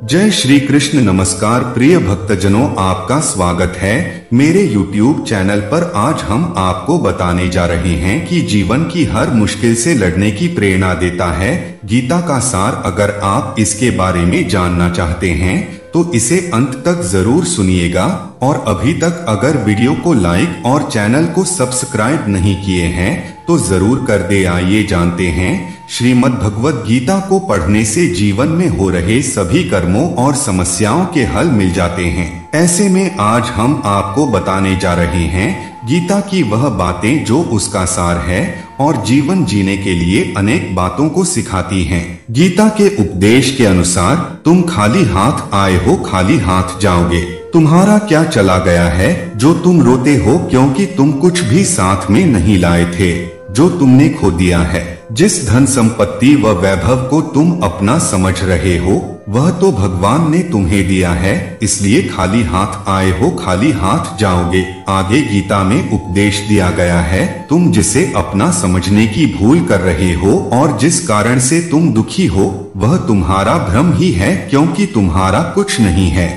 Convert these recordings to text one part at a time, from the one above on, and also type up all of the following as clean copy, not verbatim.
जय श्री कृष्ण। नमस्कार प्रिय भक्तजनों, आपका स्वागत है मेरे YouTube चैनल पर। आज हम आपको बताने जा रहे हैं कि जीवन की हर मुश्किल से लड़ने की प्रेरणा देता है गीता का सार। अगर आप इसके बारे में जानना चाहते हैं तो इसे अंत तक जरूर सुनिएगा। और अभी तक अगर वीडियो को लाइक और चैनल को सब्सक्राइब नहीं किए हैं तो जरूर कर दे। आइए जानते हैं, श्रीमद् भगवद गीता को पढ़ने से जीवन में हो रहे सभी कर्मों और समस्याओं के हल मिल जाते हैं। ऐसे में आज हम आपको बताने जा रहे हैं गीता की वह बातें जो उसका सार है और जीवन जीने के लिए अनेक बातों को सिखाती हैं। गीता के उपदेश के अनुसार तुम खाली हाथ आए हो, खाली हाथ जाओगे। तुम्हारा क्या चला गया है जो तुम रोते हो, क्योंकि तुम कुछ भी साथ में नहीं लाए थे जो तुमने खो दिया है। जिस धन संपत्ति व वैभव को तुम अपना समझ रहे हो वह तो भगवान ने तुम्हें दिया है, इसलिए खाली हाथ आए हो, खाली हाथ जाओगे। आगे गीता में उपदेश दिया गया है, तुम जिसे अपना समझने की भूल कर रहे हो और जिस कारण से तुम दुखी हो वह तुम्हारा भ्रम ही है, क्योंकि तुम्हारा कुछ नहीं है,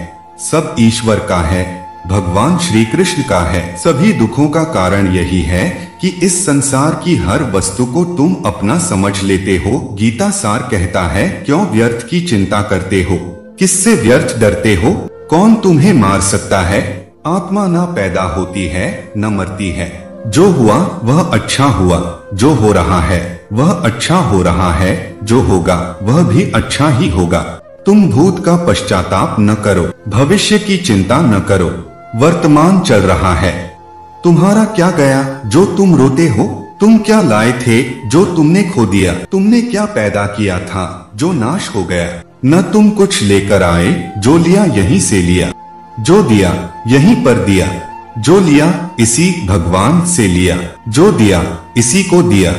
सब ईश्वर का है, भगवान श्री कृष्ण का है। सभी दुखों का कारण यही है कि इस संसार की हर वस्तु को तुम अपना समझ लेते हो। गीता सार कहता है, क्यों व्यर्थ की चिंता करते हो, किससे व्यर्थ डरते हो, कौन तुम्हें मार सकता है। आत्मा न पैदा होती है न मरती है, जो हुआ वह अच्छा हुआ, जो हो रहा है वह अच्छा हो रहा है, जो होगा वह भी अच्छा ही होगा। तुम भूत का पश्चाताप न करो, भविष्य की चिंता न करो, वर्तमान चल रहा है। तुम्हारा क्या गया जो तुम रोते हो, तुम क्या लाए थे जो तुमने खो दिया, तुमने क्या पैदा किया था जो नाश हो गया। न तुम कुछ लेकर आए, जो लिया यहीं से लिया, जो दिया यहीं पर दिया, जो लिया इसी भगवान से लिया, जो दिया इसी को दिया।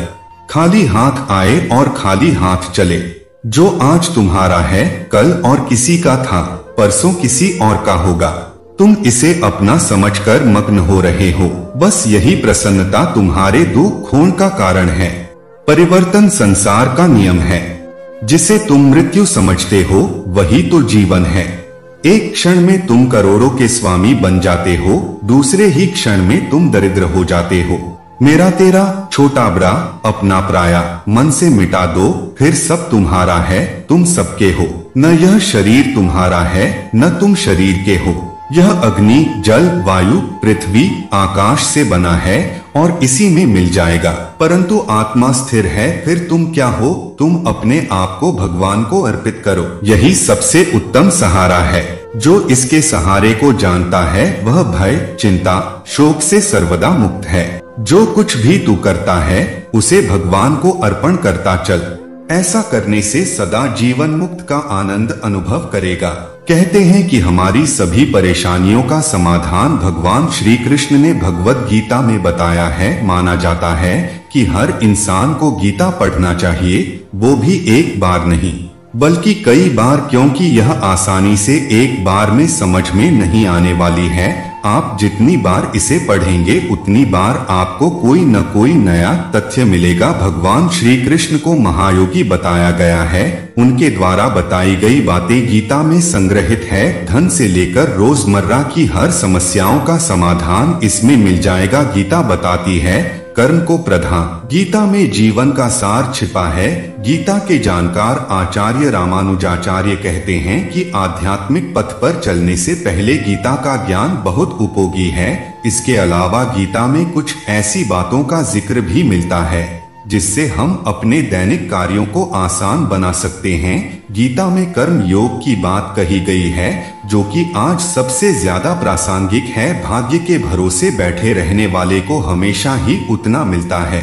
खाली हाथ आए और खाली हाथ चले। जो आज तुम्हारा है कल और किसी का था, परसों किसी और का होगा। तुम इसे अपना समझकर मग्न हो रहे हो, बस यही प्रसन्नता तुम्हारे दुख खोन का कारण है। परिवर्तन संसार का नियम है, जिसे तुम मृत्यु समझते हो वही तो जीवन है। एक क्षण में तुम करोड़ों के स्वामी बन जाते हो, दूसरे ही क्षण में तुम दरिद्र हो जाते हो। मेरा तेरा छोटा बड़ा अपना पराया मन से मिटा दो, फिर सब तुम्हारा है, तुम सबके हो। न यह शरीर तुम्हारा है न तुम शरीर के हो। यह अग्नि जल वायु पृथ्वी आकाश से बना है और इसी में मिल जाएगा, परंतु आत्मा स्थिर है। फिर तुम क्या हो, तुम अपने आप को भगवान को अर्पित करो, यही सबसे उत्तम सहारा है। जो इसके सहारे को जानता है वह भय चिंता शोक से सर्वदा मुक्त है। जो कुछ भी तू करता है उसे भगवान को अर्पण करता चल, ऐसा करने से सदा जीवन मुक्त का आनंद अनुभव करेगा। कहते हैं कि हमारी सभी परेशानियों का समाधान भगवान श्री कृष्ण ने भगवद गीता में बताया है। माना जाता है कि हर इंसान को गीता पढ़ना चाहिए, वो भी एक बार नहीं बल्कि कई बार, क्योंकि यह आसानी से एक बार में समझ में नहीं आने वाली है। आप जितनी बार इसे पढ़ेंगे उतनी बार आपको कोई न कोई नया तथ्य मिलेगा। भगवान श्री कृष्ण को महायोगी बताया गया है, उनके द्वारा बताई गई बातें गीता में संग्रहित है। धन से लेकर रोजमर्रा की हर समस्याओं का समाधान इसमें मिल जाएगा। गीता बताती है कर्म को प्रधान, गीता में जीवन का सार छिपा है। गीता के जानकार आचार्य रामानुजाचार्य कहते हैं कि आध्यात्मिक पथ पर चलने से पहले गीता का ज्ञान बहुत उपयोगी है। इसके अलावा गीता में कुछ ऐसी बातों का जिक्र भी मिलता है जिससे हम अपने दैनिक कार्यों को आसान बना सकते हैं। गीता में कर्म योग की बात कही गई है, जो कि आज सबसे ज्यादा प्रासंगिक है। भाग्य के भरोसे बैठे रहने वाले को हमेशा ही उतना मिलता है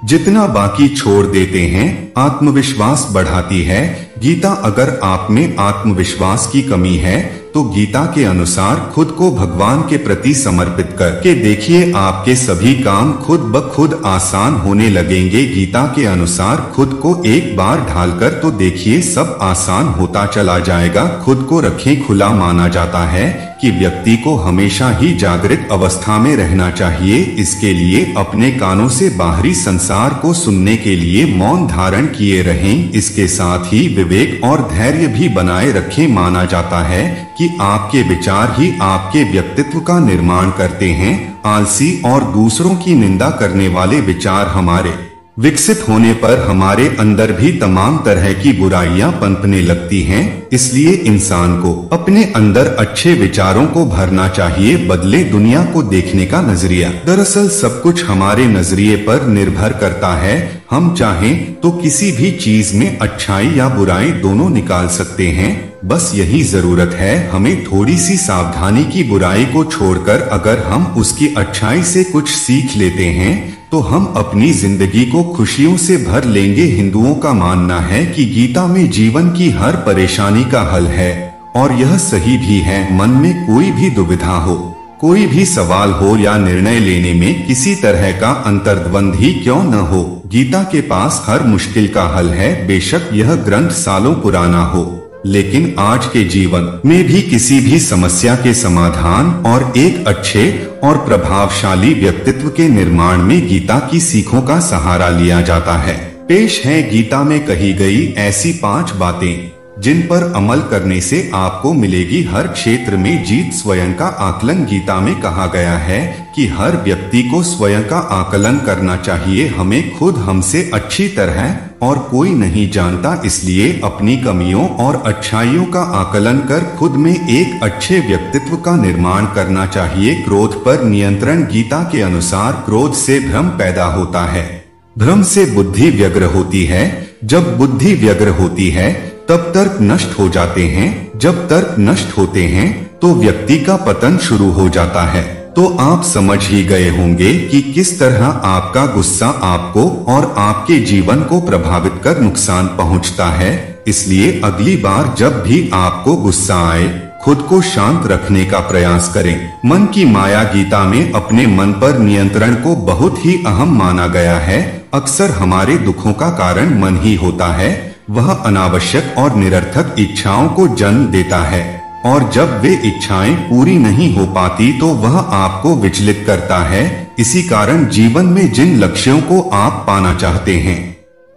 जितना बाकी छोड़ देते हैं। आत्मविश्वास बढ़ाती है गीता। अगर आप में आत्मविश्वास की कमी है तो गीता के अनुसार खुद को भगवान के प्रति समर्पित करके देखिए, आपके सभी काम खुद ब खुद आसान होने लगेंगे। गीता के अनुसार खुद को एक बार ढालकर तो देखिए, सब आसान होता चला जाएगा। खुद को रखें खुला। माना जाता है कि व्यक्ति को हमेशा ही जागृत अवस्था में रहना चाहिए। इसके लिए अपने कानों से बाहरी संसार को सुनने के लिए मौन धारण किए रहें। इसके साथ ही विवेक और धैर्य भी बनाए रखें। माना जाता है कि आपके विचार ही आपके व्यक्तित्व का निर्माण करते हैं। आलसी और दूसरों की निंदा करने वाले विचार हमारे विकसित होने पर हमारे अंदर भी तमाम तरह की बुराइयां पनपने लगती हैं। इसलिए इंसान को अपने अंदर अच्छे विचारों को भरना चाहिए। बदले दुनिया को देखने का नजरिया। दरअसल सब कुछ हमारे नजरिए पर निर्भर करता है। हम चाहें तो किसी भी चीज में अच्छाई या बुराई दोनों निकाल सकते हैं। बस यही जरूरत है हमें थोड़ी सी सावधानी की। बुराई को छोड़कर अगर हम उसकी अच्छाई से कुछ सीख लेते हैं तो हम अपनी जिंदगी को खुशियों से भर लेंगे। हिंदुओं का मानना है कि गीता में जीवन की हर परेशानी का हल है और यह सही भी है। मन में कोई भी दुविधा हो, कोई भी सवाल हो या निर्णय लेने में किसी तरह का अंतर्द्वंद ही क्यों न हो, गीता के पास हर मुश्किल का हल है। बेशक यह ग्रंथ सालों पुराना हो, लेकिन आज के जीवन में भी किसी भी समस्या के समाधान और एक अच्छे और प्रभावशाली व्यक्तित्व के निर्माण में गीता की सीखों का सहारा लिया जाता है। पेश है गीता में कही गई ऐसी 5 बातें जिन पर अमल करने से आपको मिलेगी हर क्षेत्र में जीत। स्वयं का आकलन। गीता में कहा गया है कि हर व्यक्ति को स्वयं का आकलन करना चाहिए। हमें खुद हमसे अच्छी तरह और कोई नहीं जानता, इसलिए अपनी कमियों और अच्छाइयों का आकलन कर खुद में एक अच्छे व्यक्तित्व का निर्माण करना चाहिए। क्रोध पर नियंत्रण। गीता के अनुसार क्रोध से भ्रम पैदा होता है, भ्रम से बुद्धि व्यग्र होती है, जब बुद्धि व्यग्र होती है तब तर्क नष्ट हो जाते हैं, जब तर्क नष्ट होते हैं तो व्यक्ति का पतन शुरू हो जाता है। तो आप समझ ही गए होंगे कि किस तरह आपका गुस्सा आपको और आपके जीवन को प्रभावित कर नुकसान पहुंचता है। इसलिए अगली बार जब भी आपको गुस्सा आए, खुद को शांत रखने का प्रयास करें। मन की माया। गीता में अपने मन पर नियंत्रण को बहुत ही अहम माना गया है। अक्सर हमारे दुखों का कारण मन ही होता है। वह अनावश्यक और निरर्थक इच्छाओं को जन्म देता है और जब वे इच्छाएं पूरी नहीं हो पाती तो वह आपको विचलित करता है। इसी कारण जीवन में जिन लक्ष्यों को आप पाना चाहते हैं,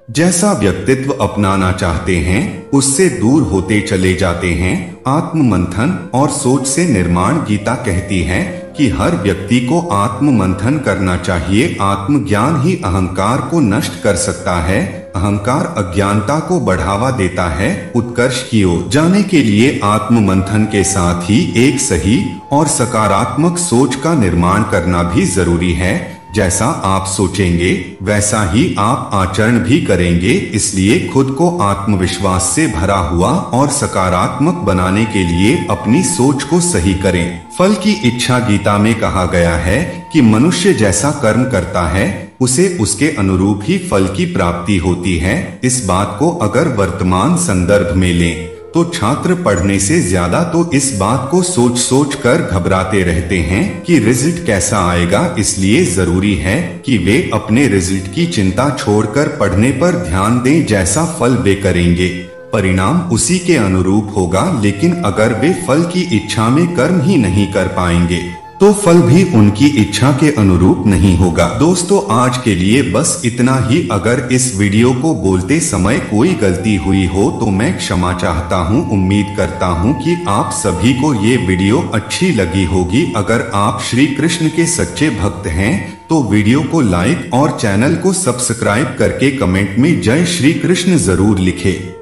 जैसा व्यक्तित्व अपनाना चाहते हैं, उससे दूर होते चले जाते हैं। आत्म मंथन और सोच से निर्माण। गीता कहती है कि हर व्यक्ति को आत्म मंथन करना चाहिए। आत्मज्ञान ही अहंकार को नष्ट कर सकता है। अहंकार अज्ञानता को बढ़ावा देता है। उत्कर्ष की ओर जाने के लिए आत्म मंथन के साथ ही एक सही और सकारात्मक सोच का निर्माण करना भी जरूरी है। जैसा आप सोचेंगे वैसा ही आप आचरण भी करेंगे। इसलिए खुद को आत्मविश्वास से भरा हुआ और सकारात्मक बनाने के लिए अपनी सोच को सही करें। फल की इच्छा। गीता में कहा गया है कि मनुष्य जैसा कर्म करता है उसे उसके अनुरूप ही फल की प्राप्ति होती है। इस बात को अगर वर्तमान संदर्भ में लें तो छात्र पढ़ने से ज्यादा तो इस बात को सोच सोच कर घबराते रहते हैं कि रिजल्ट कैसा आएगा। इसलिए जरूरी है कि वे अपने रिजल्ट की चिंता छोड़कर पढ़ने पर ध्यान दें। जैसा फल वे करेंगे परिणाम उसी के अनुरूप होगा। लेकिन अगर वे फल की इच्छा में कर्म ही नहीं कर पाएंगे तो फल भी उनकी इच्छा के अनुरूप नहीं होगा। दोस्तों आज के लिए बस इतना ही। अगर इस वीडियो को बोलते समय कोई गलती हुई हो तो मैं क्षमा चाहता हूं। उम्मीद करता हूं कि आप सभी को ये वीडियो अच्छी लगी होगी। अगर आप श्री कृष्ण के सच्चे भक्त हैं तो वीडियो को लाइक और चैनल को सब्सक्राइब करके कमेंट में जय श्री कृष्ण जरूर लिखें।